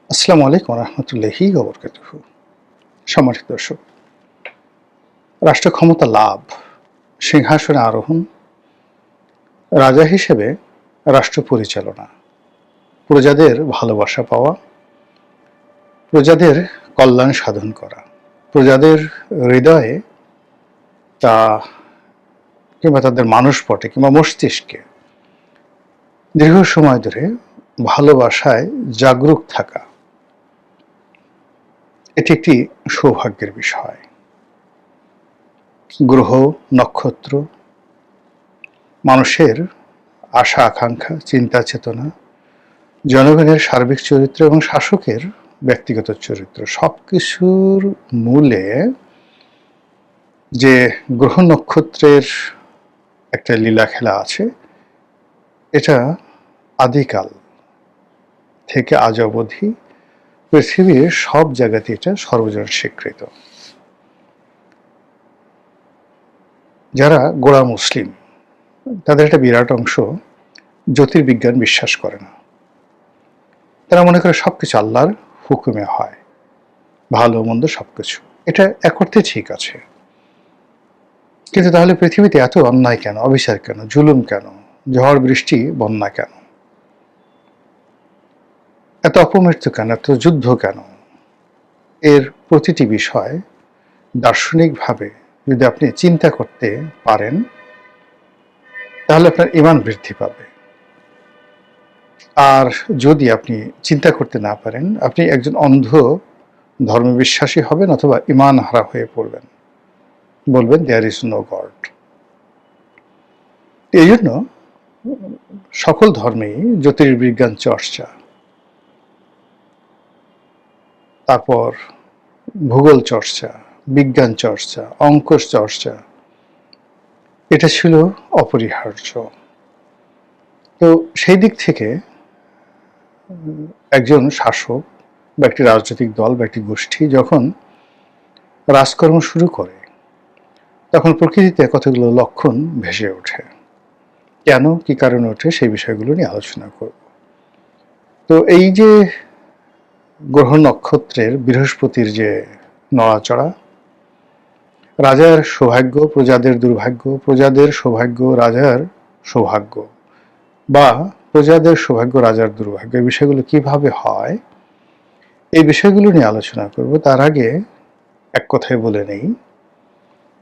আসসালামু আলাইকুম রহমতুল্লাহি ওবরকাতুহু। সম্মানিত দর্শক, রাষ্ট্র ক্ষমতা লাভ, সিংহাসনে আরোহণ, রাজা হিসেবে রাষ্ট্র পরিচালনা, প্রজাদের ভালোবাসা পাওয়া, প্রজাদের কল্যাণ সাধন করা, প্রজাদের হৃদয়ে তা কিংবা তাদের মানসপটে কিংবা মস্তিষ্কে দীর্ঘ সময় ধরে ভালোবাসায় জাগরুক থাকা, এটি একটি সৌভাগ্যের বিষয়। গ্রহ, নক্ষত্র, মানুষের আশা আকাঙ্ক্ষা, চিন্তা চেতনা, জনগণের সার্বিক চরিত্র এবং শাসকের ব্যক্তিগত চরিত্র সবকিছুর মূলে যে গ্রহ নক্ষত্রের একটা লীলা খেলা আছে, এটা আদিকাল থেকে আজ অবধি পৃথিবীর সব জায়গাতে এটা সর্বজন স্বীকৃত। যারা গোঁড়া মুসলিম, তাদের একটা বিরাট অংশ জ্যোতির্বিজ্ঞান বিশ্বাস করে না। তারা মনে করে সবকিছু আল্লাহর হুকুমে হয়, ভালো মন্দ সবকিছু। এটা এক অর্থে ঠিক আছে, কিন্তু তাহলে পৃথিবীতে এত অন্যায় কেন, অবিচার কেন, জুলুম কেন, ঝড় বৃষ্টি বন্যা কেন, এত অপমৃত্যু কেন, এত যুদ্ধ কেন? এর প্রতিটি বিষয় দার্শনিকভাবে যদি আপনি চিন্তা করতে পারেন, তাহলে আপনার ঈমান বৃদ্ধি পাবে। আর যদি আপনি চিন্তা করতে না পারেন, আপনি একজন অন্ধ ধর্মবিশ্বাসী হবেন অথবা ঈমান হারা হয়ে পড়বেন, বলবেন দেয়ার ইজ নো গড। এই জন্য সকল ধর্মেই জ্যোতির্বিজ্ঞান চর্চা, তারপর ভূগোল চর্চা, বিজ্ঞান চর্চা, অঙ্ক চর্চা, এটা ছিল অপরিহার্য। তো সেই দিক থেকে একজন শাসক বা একটি রাজনৈতিক দল বা একটি গোষ্ঠী যখন রাজকর্ম শুরু করে, তখন প্রকৃতিতে কতগুলো লক্ষণ ভেসে ওঠে। কেন, কি কারণে ওঠে, সেই বিষয়গুলো নিয়ে আলোচনা করব। তো এই যে গ্রহ নক্ষত্রের বৃহস্পতির যে নড়াচড়া, রাজার সৌভাগ্য প্রজাদের দুর্ভাগ্য, প্রজাদের সৌভাগ্য রাজার সৌভাগ্য, বা প্রজাদের সৌভাগ্য রাজার দুর্ভাগ্য, এই বিষয়গুলো কিভাবে হয়, এই বিষয়গুলো নিয়ে আলোচনা করব। তার আগে এক কথায় বলে নেই,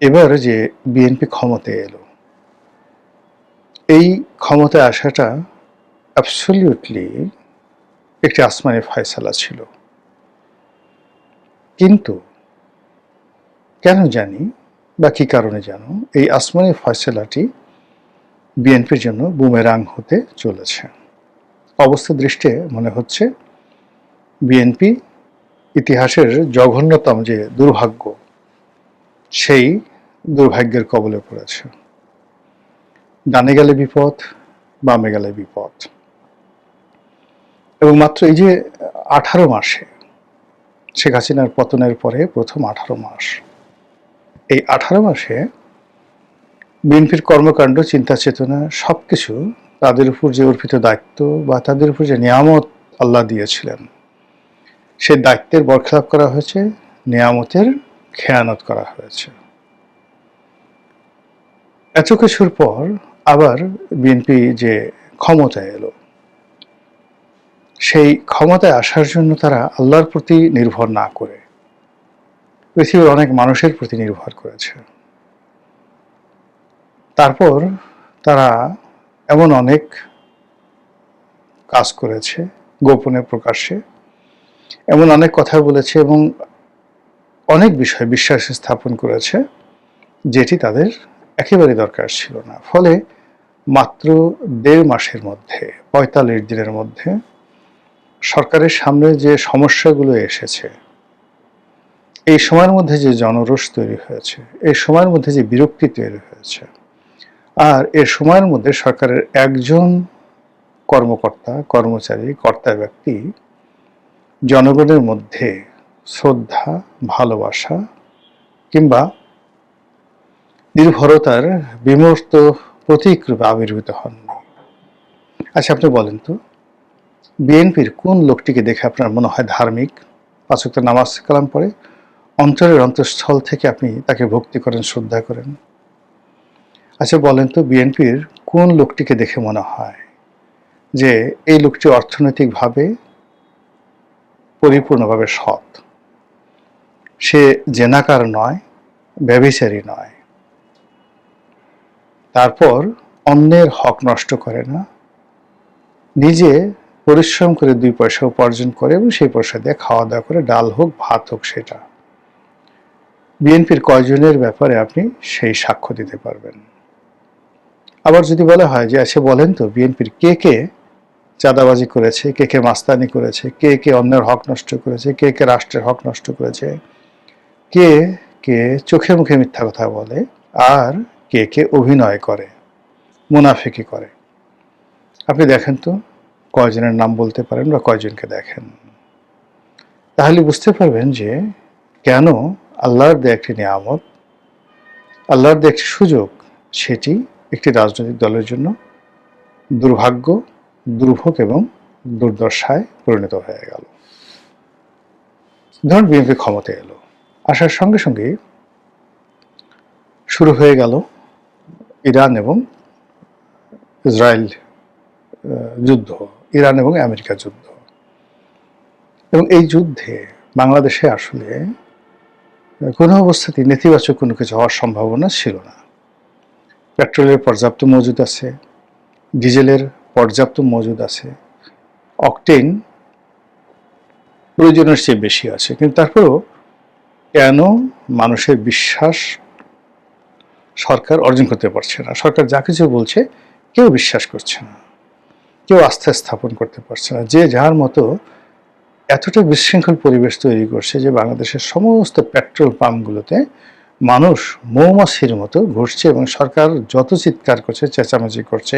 এবার যে বিএনপি ক্ষমতায় এলো, এই ক্ষমতায় আসাটা অ্যাবসলিউটলি একটি আসমানি ফয়সালা ছিল। কিন্তু কেন জানি বা কি কারণে জানো, এই আসমানি ফয়সালাটি বিএনপির জন্য বুমেরাং হতে চলেছে। অবস্থা দৃষ্টে মনে হচ্ছে বিএনপি ইতিহাসের জঘন্যতম যে দুর্ভাগ্য, সেই দুর্ভাগ্যের কবলে পড়েছে। ডানে গেলে বিপদ, বামে গেলে বিপদ। এবং মাত্র এই যে 18 মাসে, শেখ হাসিনার পতনের পরে প্রথম 18 মাস, এই 18 মাসে বিএনপির কর্মকাণ্ড, চিন্তা চেতনা সবকিছু, তাদের উপর যে অর্পিত দায়িত্ব বা তাদের উপর যে নিয়ামত আল্লাহ দিয়েছিলেন, সেই দায়িত্বের বরখেলাপ করা হয়েছে, নিয়ামতের খেয়ানত করা হয়েছে। এত কিছুর পর আবার বিএনপি যে ক্ষমতায় এলো, সেই ক্ষমতায় আসার জন্য তারা আল্লাহর প্রতি নির্ভর না করে পৃথিবীর অনেক মানুষের প্রতি নির্ভর করেছে। তারপর তারা এমন অনেক কাজ করেছে, গোপনে প্রকাশ্যে এমন অনেক কথা বলেছে এবং অনেক বিষয় বিশ্বাস স্থাপন করেছে যেটি তাদের একেবারে দরকার ছিল না। ফলে মাত্র 1.5 মাসের মধ্যে, 45 দিনের মধ্যে সরকারের সামনে যে সমস্যাগুলো এসেছে, এই সময়ের মধ্যে যে জনরোষ তৈরি হয়েছে, এই সময়ের মধ্যে যে বিরক্তি তৈরি হয়েছে, আর এর সময়ের মধ্যে সরকারের একজন কর্মকর্তা, কর্মচারী, কর্তা ব্যক্তি জনগণের মধ্যে শ্রদ্ধা, ভালোবাসা কিংবা নির্ভরতার বিমূর্ত প্রতীক রূপে আবির্ভূত হননি। আচ্ছা, আপনি বলেন তো, বিএনপির কোন লোকটিকে দেখে আপনার মনে হয় ধার্মিক, ৫ ওয়াক্ত নামাজ কালাম পড়ে, অন্তরের অন্তঃস্থল থেকে আপনি তাকে ভক্তি করেন, শ্রদ্ধা করেন? আচ্ছা বলেন তো, বিএনপির কোন লোকটিকে দেখে মনে হয় যে এই লোকটি অর্থনৈতিকভাবে পরিপূর্ণভাবে সৎ, সে জেনাকার নয়, ব্যভিচারী নয়, তারপর অন্যের হক নষ্ট করে না, নিজে পরিশ্রম করে 2 পয়সা উপার্জন করে এবং সেই পয়সা দিয়ে খাওয়া দাওয়া করে, ডাল হোক ভাত হোক সেটা? বিএনপির কয়জনের ব্যাপারে আপনি সেই সাক্ষ্য দিতে পারবেন? আবার যদি বলা হয় যে আচ্ছা বলেন তো, বিএনপির কে কে চাঁদাবাজি করেছে, কে কে মাস্তানি করেছে, কে কে অন্যের হক নষ্ট করেছে, কে কে রাষ্ট্রের হক নষ্ট করেছে, কে কে চোখে মুখে মিথ্যা কথা বলে, আর কে কে অভিনয় করে, মুনাফিকি করে? আপনি দেখেন তো কয়জনের নাম বলতে পারেন বা কয়জনকে দেখেন? তাহলে বুঝতে পারবেন যে কেন আল্লাহর দেয়া একটি নিয়ামত, আল্লাহর দেয়া একটি সুযোগ, সেটি একটি রাজনৈতিক দলের জন্য দুর্ভাগ্য, দুর্ভোগ এবং দুর্দশায় পরিণত হয়ে গেল। ধরুন বিএনপি ক্ষমতায় এলো, আসার সঙ্গে সঙ্গে শুরু হয়ে গেল ইরান এবং ইসরায়েল যুদ্ধ, ইরান এবং আমেরিকা যুদ্ধ। এবং এই যুদ্ধে বাংলাদেশে আসলে কোনো অবস্থাতেই নেতিবাচক কোনো কিছু হওয়ার সম্ভাবনা ছিল না। পেট্রোলের পর্যাপ্ত মজুদ আছে, ডিজেলের পর্যাপ্ত মজুদ আছে, অকটেন প্রয়োজনের চেয়ে বেশি আছে, কিন্তু তারপরেও কেন মানুষের বিশ্বাস সরকার অর্জন করতে পারছে না? সরকার যা কিছু বলছে কেউ বিশ্বাস করছে না, কেউ আস্থা স্থাপন করতে পারছে না। যে যার মতো এতটা বিশৃঙ্খল পরিবেশ তৈরি করছে যে বাংলাদেশের সমস্ত পেট্রোল পাম্পগুলোতে মানুষ মৌমাছির মতো ঘুরছে এবং সরকার যত চিৎকার করছে, চেঁচামেচি করছে,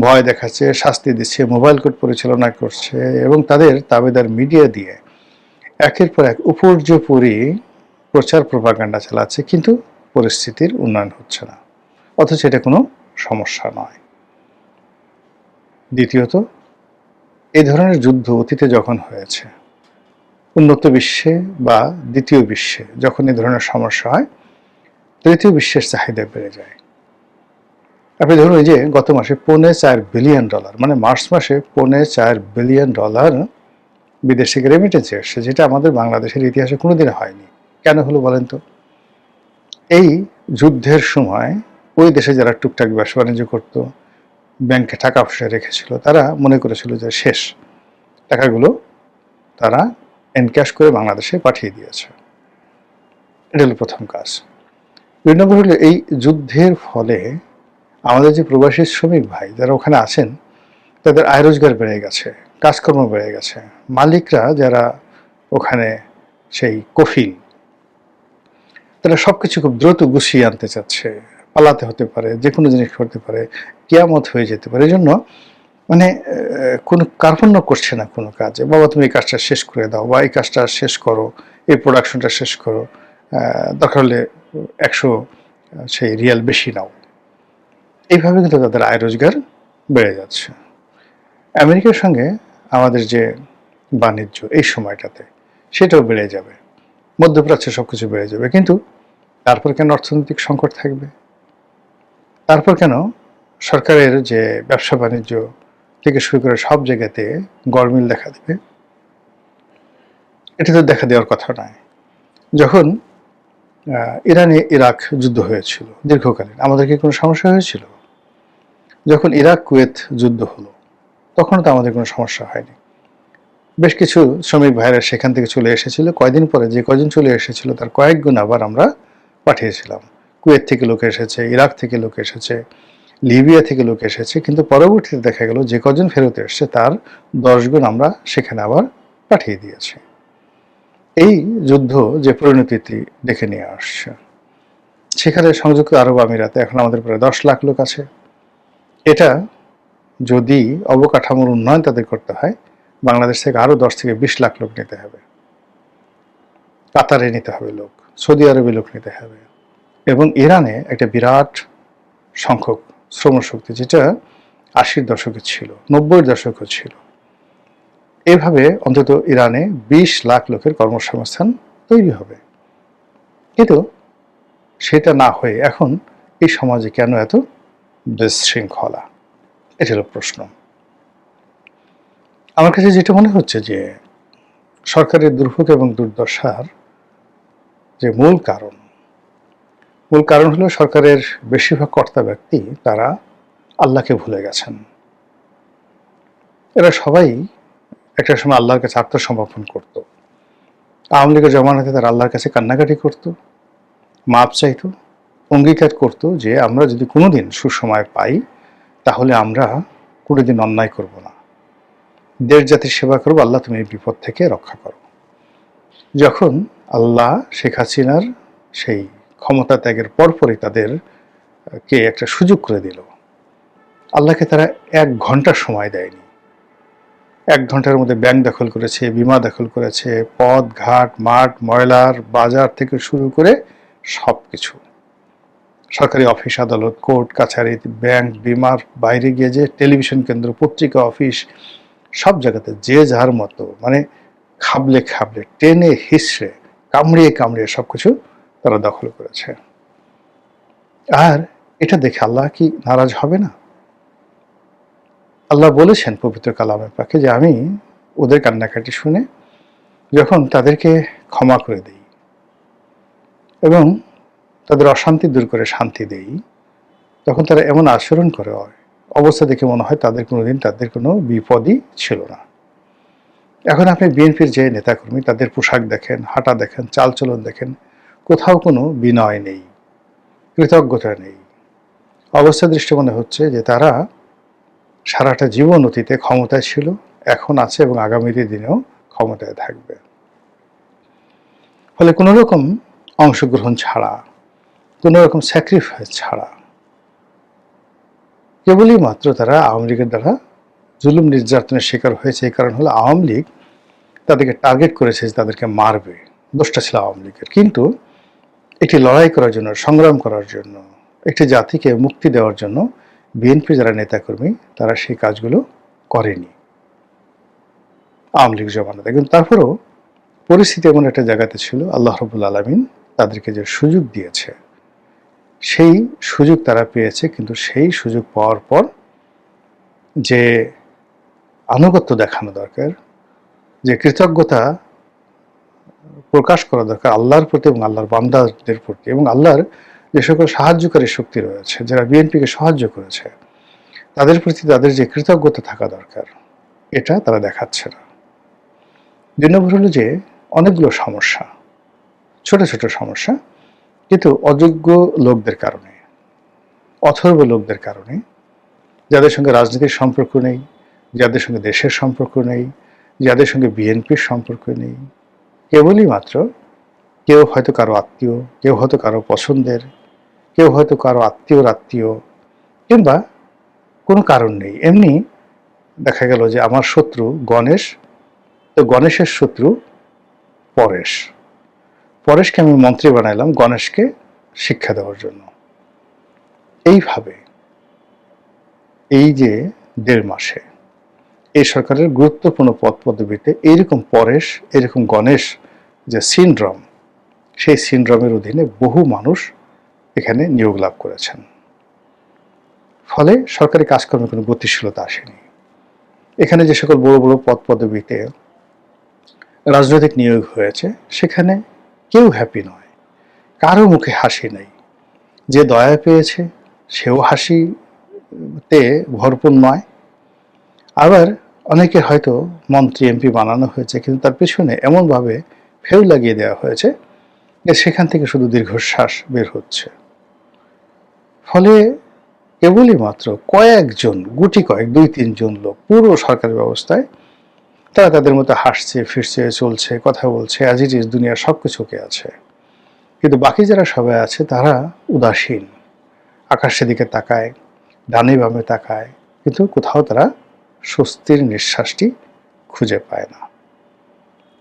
ভয় দেখাচ্ছে, শাস্তি দিচ্ছে, মোবাইল কোর্ট পরিচালনা করছে এবং তাদের তাবেদার মিডিয়া দিয়ে একের পর এক উপর্যুপরি প্রচার প্রপাগান্ডা চালাচ্ছে, কিন্তু পরিস্থিতির উন্নয়ন হচ্ছে না, অথচ এটা কোনো সমস্যা নয়। দ্বিতীয়ত, এই ধরনের যুদ্ধ অতীতে যখন হয়েছে, উন্নত বিশ্বে বা দ্বিতীয় বিশ্বে যখন এই ধরনের সমস্যা হয়, তৃতীয় বিশ্বের চাহিদা বেড়ে যায়। আপনি ধরুন এই যে গত মাসে $4.25 বিলিয়ন, মানে মার্চ মাসে $4.25 বিলিয়ন বিদেশ থেকে রেমিটেন্স এসছে, যেটা আমাদের বাংলাদেশের ইতিহাসে কোনোদিন হয়নি। কেন হলো বলেন তো? এই যুদ্ধের সময় ওই দেশে যারা টুকটাক ব্যবসা বাণিজ্য করত, ব্যাংকে টাকা পয়সা রেখেছিল, তারা মনে করেছিল যে শেষ, টাকাগুলো তারা এনক্যাশ করে বাংলাদেশে পাঠিয়ে দিয়েছে। এটা হলো প্রথম কাজ। 2 নম্বর হলো এই যুদ্ধের ফলে আমাদের যে প্রবাসী শ্রমিক ভাই যারা ওখানে আছেন, তাদের আয় রোজগার বেড়ে গেছে, কাজকর্ম বেড়ে গেছে। মালিকরা যারা ওখানে সেই কফিল, তারা সবকিছু খুব দ্রুত গুছিয়ে আনতে চাচ্ছে, পালাতে হতে পারে, যে কোনো জিনিস করতে পারে, কিয়ামত হয়ে যেতে পারে। এই জন্য মানে কোনো কার্পণ্য করছে না কোনো কাজে, বাবা তুমি এই কাজটা শেষ করে দাও, বা এই কাজটা শেষ করো, এই প্রোডাকশনটা শেষ করো, দরকার হলে 100 সেই রিয়াল বেশি নাও। এইভাবে কিন্তু তাদের আয় রোজগার বেড়ে যাচ্ছে। আমেরিকার সঙ্গে আমাদের যে বাণিজ্য এই সময়টাতে, সেটাও বেড়ে যাবে, মধ্যপ্রাচ্যে সব কিছু বেড়ে যাবে। কিন্তু তারপর কেন অর্থনৈতিক সংকট থাকবে? তারপর কেন সরকারের যে ব্যবসা বাণিজ্য থেকে শুরু করে সব জায়গাতে গরমিল দেখা দেবে? এটা তো দেখা দেওয়ার কথা নয়। যখন ইরানে ইরাক যুদ্ধ হয়েছিল দীর্ঘকালীন, আমাদের কি কোনো সমস্যা হয়েছিল? যখন ইরাক কুয়েত যুদ্ধ হলো, তখনও তো আমাদের কোনো সমস্যা হয়নি। বেশ কিছু শ্রমিক ভাইরা সেখান থেকে চলে এসেছিল, কয়দিন পরে যে কয়জন চলে এসেছিল তার কয়েক গুণ আবার আমরা পাঠিয়েছিলাম। কুয়েত থেকে লোক এসেছে, ইরাক থেকে লোক এসেছে, লিবিয়া থেকে লোক এসেছে, কিন্তু পরবর্তীতে দেখা গেল যে কজন ফেরত এসছে তার 10 গুণ আমরা সেখানে আবার পাঠিয়ে দিয়েছি। এই যুদ্ধ যে পরিণতিটি ডেকে নিয়ে আসছে, সেখানে সংযুক্ত আরব আমিরাতে এখন আমাদের প্রায় 10 লাখ লোক আছে। এটা যদি অবকাঠামোর উন্নয়ন তাদের করতে হয়, বাংলাদেশ থেকে আরো 10 থেকে 20 লাখ লোক নিতে হবে, কাতারে নিতে হবে লোক, সৌদি আরবে লোক নিতে হবে, এবং ইরানে একটা বিরাট সংখ্যক শ্রমশক্তি, যেটা 80-র দশকে ছিল, 90-র দশকে ছিল, এইভাবে অন্তত ইরানে 20 লাখ লোকের কর্মসংস্থান তৈরি হবে। কিন্তু সেটা না হয়ে এখন এই সমাজে কেন এত বিশৃঙ্খলা? এটা হলো প্রশ্ন। আমার কাছে যেটা মনে হচ্ছে যে সরকারের দুর্ভোগ এবং দুর্দশার যে মূল কারণ হলো সরকারের বেশিরভাগ কর্তা ব্যক্তি তারা আল্লাহকে ভুলে গেছেন। এরা সবাই একটা সময় আল্লাহর কাছে আত্মসমর্পণ করত। আওয়ামী লীগের জমানাতে তারা আল্লাহর কাছে কান্নাকাটি করত, মাপ চাইত, অঙ্গীকার করত যে আমরা যদি কোনোদিন সুসময় পাই তাহলে আমরা কোনোদিন অন্যায় করব না, দেশ জাতির সেবা করবো, আল্লাহ তুমি এই বিপদ থেকে রক্ষা করো। যখন আল্লাহ শেখ হাসিনার সেই ক্ষমতা ত্যাগের পরপরই তাদেরকে একটা সুযোগ করে দিল, আল্লাহকে তারা 1 ঘন্টা সময় দেয়নি। 1 ঘন্টার মধ্যে ব্যাংক দখল করেছে, বিমা দখল করেছে, পথ ঘাট মাঠ ময়লার বাজার থেকে শুরু করে সব কিছু, সরকারি অফিস আদালত কোর্ট কাছারি ব্যাংক বিমার বাইরে গিয়ে যে টেলিভিশন কেন্দ্র পত্রিকা অফিস সব জায়গাতে যে যার মতো মানে খাবলে খাবলে টেনে হিসড়ে কামড়িয়ে সবকিছু তারা দখল করেছে। আর এটা দেখে আল্লাহ কি নারাজ হবে না? আল্লাহ বলেছেন পবিত্র কালামের পাকে যে আমি ওদের কান্নাকাটি শুনে যখন তাদেরকে ক্ষমা করে দিই এবং তাদের অশান্তি দূর করে শান্তি দেই, তখন তারা এমন আচরণ করে অবস্থা দেখে মনে হয় তাদের কোনোদিন তাদের কোনো বিপদই ছিল না। এখন আপনি বিএনপির যে নেতাকর্মী তাদের পোশাক দেখেন, হাঁটা দেখেন, চালচলন দেখেন, কোথাও কোনো বিনয় নেই, কৃতজ্ঞতা নেই। অবস্থা দৃষ্টি মনে হচ্ছে যে তারা সারাটা জীবন অতীতে ক্ষমতায় ছিল, এখন আছে এবং আগামী দিনেও ক্ষমতায় থাকবে। ফলে কোনো রকম অংশগ্রহণ ছাড়া, কোনো রকম স্যাক্রিফাইস ছাড়া কেবলই মাত্র তারা আওয়ামী লীগের দ্বারা জুলুম নির্যাতনের শিকার হয়েছে। এই কারণ হলো আওয়ামী লীগ তাদেরকে টার্গেট করেছে যে তাদেরকে মারবে, দোষটা ছিল আওয়ামী লীগের। কিন্তু একটি লড়াই করার জন্য, সংগ্রাম করার জন্য, একটি জাতিকে মুক্তি দেওয়ার জন্য বিএনপি যারা নেতাকর্মী তারা সেই কাজগুলো করেনি আওয়ামী লীগ জমানাতে। কিন্তু তারপরেও পরিস্থিতি এমন একটা জায়গাতে ছিল, আল্লাহ রাব্বুল আলামিন তাদেরকে যে সুযোগ দিয়েছে সেই সুযোগ তারা পেয়েছে। কিন্তু সেই সুযোগ পাওয়ার পর যে আনুগত্য দেখানো দরকার, যে কৃতজ্ঞতা প্রকাশ করা দরকার আল্লাহর প্রতি এবং আল্লাহর বান্দাদের প্রতি, এবং আল্লাহর যে সকল সাহায্যকারী শক্তি রয়েছে যারা বিএনপিকে সাহায্য করেছে তাদের প্রতি তাদের যে কৃতজ্ঞতা থাকা দরকার, এটা তারা দেখাচ্ছে না। 2 নম্বর হলো যে অনেকগুলো সমস্যা, ছোট ছোট সমস্যা, কিন্তু অযোগ্য লোকদের কারণে, অথর্ব লোকদের কারণে, যাদের সঙ্গে রাজনীতির সম্পর্ক নেই, যাদের সঙ্গে দেশের সম্পর্ক নেই, যাদের সঙ্গে বিএনপির সম্পর্ক নেই, কেবলই মাত্র কেউ হয়তো কারো আত্মীয়, কেউ হয়তো কারো পছন্দের, কেউ হয়তো কারো আত্মীয়, কিংবা কোনো কারণ নেই, এমনি দেখা গেল যে আমার শত্রু গণেশ, তো গণেশের শত্রু পরেশকে আমি মন্ত্রী বানাইলাম গণেশকে শিক্ষা দেওয়ার জন্য। এইভাবে এই যে 1.5 মাসে এই সরকারের গুরুত্বপূর্ণ পদ পদবিতে এইরকম পরেশ, এরকম গণেশ যে সিনড্রোম, সেই সিনড্রোমের অধীনে বহু মানুষ এখানে নিয়োগ লাভ করেছেন। ফলে সরকারি কাজকর্মে কোনো গতিশীলতা আসেনি। এখানে যে সকল বড় বড় পদ পদবিতে রাজনৈতিক নিয়োগ হয়েছে সেখানে কেউ হ্যাপি নয়, কারো মুখে হাসি নেই। যে দয়া পেয়েছে সেও হাসিতে ভরপুর নয়। আবার অনেকে হয়তো মন্ত্রী এমপি বানানো হয়েছে, কিন্তু তার পেছনে এমনভাবে ফেউ লাগিয়ে দেওয়া হয়েছে যে সেখান থেকে শুধু দীর্ঘশ্বাস বের হচ্ছে। ফলে কেবলই মাত্র কয়েকজন, গুটি কয়েক 2-3 জন লোক পুরো সরকারি ব্যবস্থায় তারা তাদের মতো হাসছে, ফিরছে, চলছে, কথা বলছে, অ্যাজ ইট ইজ, দুনিয়ার সব কিছুকে আছে। কিন্তু বাকি যারা সবাই আছে তারা উদাসীন, আকাশের দিকে তাকায়, ডানে বামে তাকায়, কিন্তু কোথাও তারা স্বস্তির নিঃশ্বাসটি খুঁজে পায় না।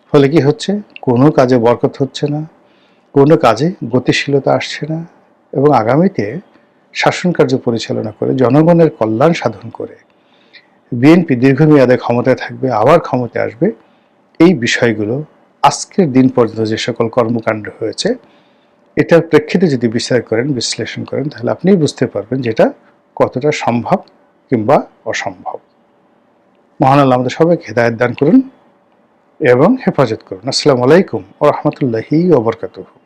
ফলে কি হচ্ছে? কোনো কাজে বরকত হচ্ছে না, কোনো কাজে গতিশীলতা আসছে না, এবং আগামীতে শাসন কার্য পরিচালনা করে জনগণের কল্যাণ সাধন করে বিএনপি দীর্ঘমেয়াদে ক্ষমতায় থাকবে, আবার ক্ষমতায় আসবে, এই বিষয়গুলো আজকের দিন পর্যন্ত যে সকল কর্মকাণ্ড হয়েছে এটার প্রেক্ষিতে যদি বিচার করেন, বিশ্লেষণ করেন, তাহলে আপনি বুঝতে পারবেন যেটা কতটা সম্ভব কিংবা অসম্ভব। মহান আল্লাহ আমাদের সবাইকে হেদায়েত দান করুন এবং হেফাজত করুন। আসসালামু আলাইকুম ওয়া রাহমাতুল্লাহি ওয়া বারাকাতুহু।